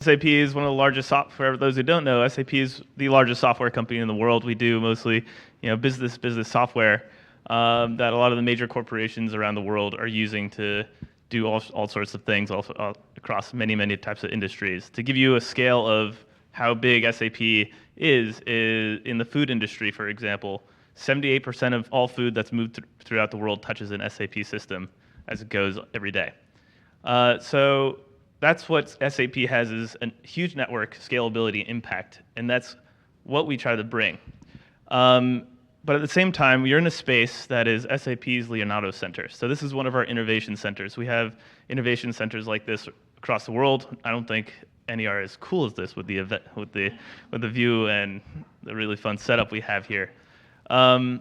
SAP is one of the largest software. For those who don't know, SAP is the largest software company in the world. We do mostly, business software that a lot of the major corporations around the world are using to do all sorts of things across many types of industries. To give you a scale of how big SAP is in the food industry, for example, 78% of all food that's moved throughout the world touches an SAP system as it goes every day. So that's what SAP has, is a huge network, scalability, impact, and that's what we try to bring. But at the same time, you're in a space that is SAP's Leonardo Center. So this is one of our innovation centers. We have innovation centers like this across the world. I don't think any are as cool as this with the event, with the view and the really fun setup we have here. But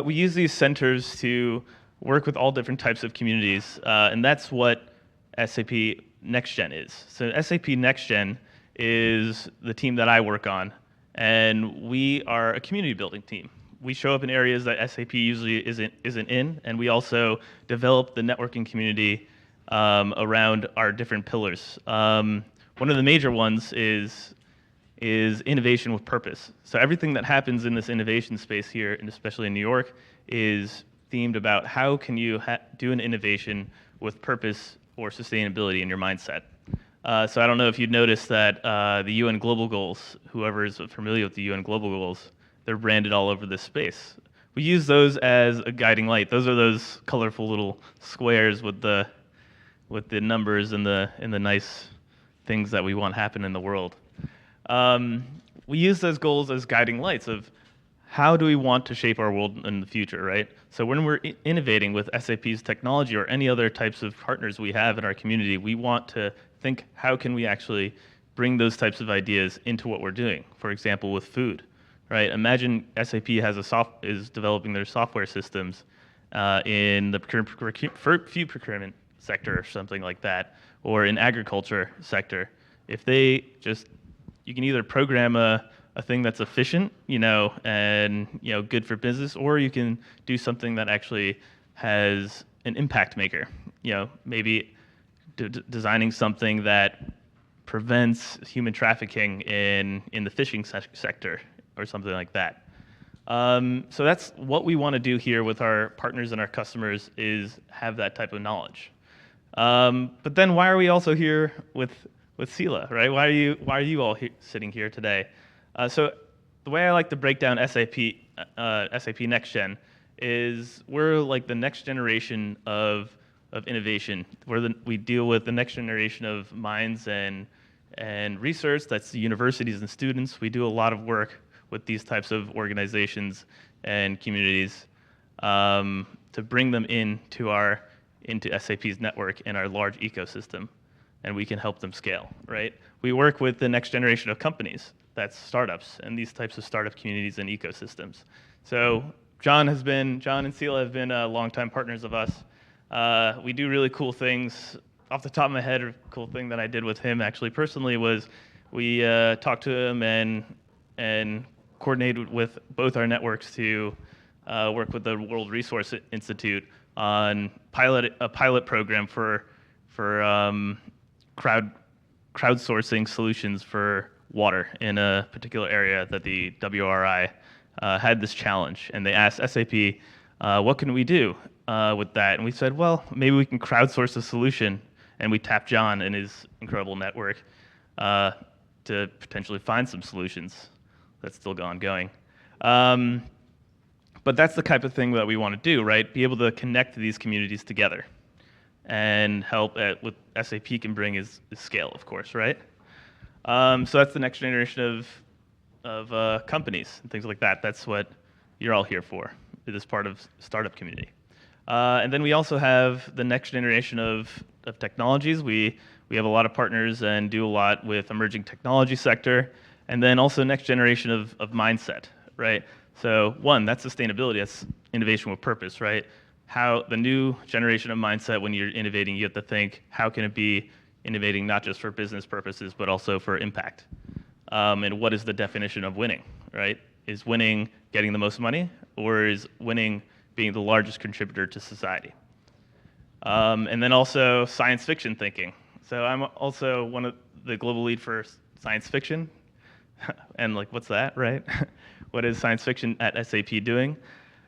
we use these centers to work with all different types of communities, and that's what SAP NextGen is. So SAP NextGen is the team that I work on, and we are a community building team. We show up in areas that SAP usually isn't in, and we also develop the networking community around our different pillars. One of the major ones is innovation with purpose. So everything that happens in this innovation space here, and especially in New York, is themed about how can you do an innovation with purpose or sustainability in your mindset. So I don't know if you'd noticed that the UN Global Goals, whoever is familiar with the UN Global Goals, they're branded all over this space. We use those as a guiding light. Those are those colorful little squares with the numbers and the nice things that we want happen in the world. We use those goals as guiding lights of how do we want to shape our world in the future, right? So when we're innovating with SAP's technology or any other types of partners we have in our community, we want to think, how can we actually bring those types of ideas into what we're doing? For example, with food, right? Imagine SAP is developing their software systems in the food procurement sector or something like that, or in agriculture sector. If they you can either program a thing that's efficient, and good for business, or you can do something that actually has an impact maker. Maybe designing something that prevents human trafficking in the fishing sector or something like that. So that's what we want to do here with our partners and our customers, is have that type of knowledge. But then why are we also here with cela, right? Why are you all sitting here today? So the way I like to break down SAP NextGen is we're like the next generation of innovation. We deal with the next generation of minds and research. That's the universities and students. We do a lot of work with these types of organizations and communities to bring them into SAP's network and our large ecosystem, and we can help them scale, right? We work with the next generation of companies, that's startups, and these types of startup communities and ecosystems. So John and cela have been longtime partners of us. We do really cool things. Off the top of my head, a cool thing that I did with him actually personally was we talked to him and coordinated with both our networks to work with the World Resource Institute on a pilot program for crowdsourcing solutions for water in a particular area that the WRI had this challenge, and they asked SAP, what can we do with that? And we said, well, maybe we can crowdsource a solution, and we tapped John and his incredible network to potentially find some solutions. That's still ongoing. But that's the type of thing that we want to do, right? Be able to connect these communities together and help what SAP can bring is scale, of course, right? So that's the next generation of companies and things like that. That's what you're all here for, this part of startup community. And then we also have the next generation of technologies. We have a lot of partners and do a lot with emerging technology sector, and then also next generation of mindset, right? So one, that's sustainability, that's innovation with purpose, right? How the new generation of mindset, when you're innovating, you have to think, how can it be innovating not just for business purposes, but also for impact? And what is the definition of winning, right? Is winning getting the most money, or is winning being the largest contributor to society? And then also science fiction thinking. So I'm also one of the global lead for science fiction. And like, what's that, right? What is science fiction at SAP doing?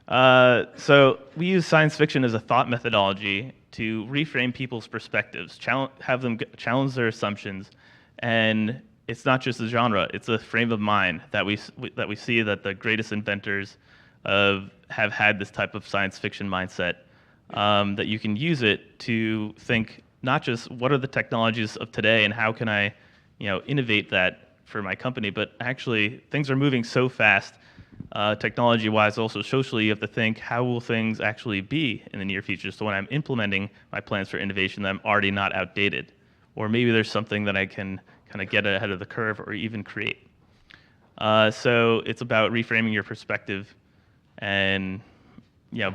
So we use science fiction as a thought methodology to reframe people's perspectives, have them challenge their assumptions, and it's not just a genre; it's a frame of mind that we see that the greatest inventors have had this type of science fiction mindset. That you can use it to think not just what are the technologies of today and how can I, innovate that for my company, but actually things are moving so fast, technology-wise, also socially. You have to think, how will things actually be in the near future? So when I'm implementing my plans for innovation, I'm already not outdated, or maybe there's something that I can kind of get ahead of the curve or even create. So it's about reframing your perspective and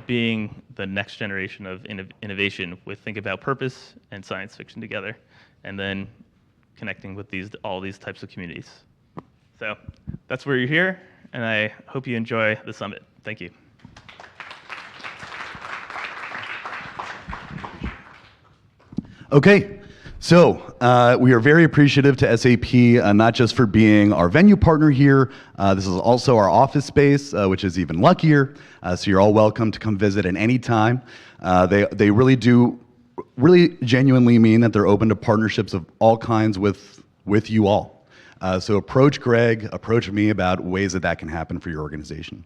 being the next generation of innovation with think about purpose and science fiction together, and then connecting with all these types of communities. So that's where you're here, and I hope you enjoy the summit. Thank you. Okay, so we are very appreciative to SAP, not just for being our venue partner here. This is also our office space, which is even luckier. So you're all welcome to come visit at any time. They really do genuinely mean that they're open to partnerships of all kinds with you all. So approach Greg, approach me about ways that can happen for your organization.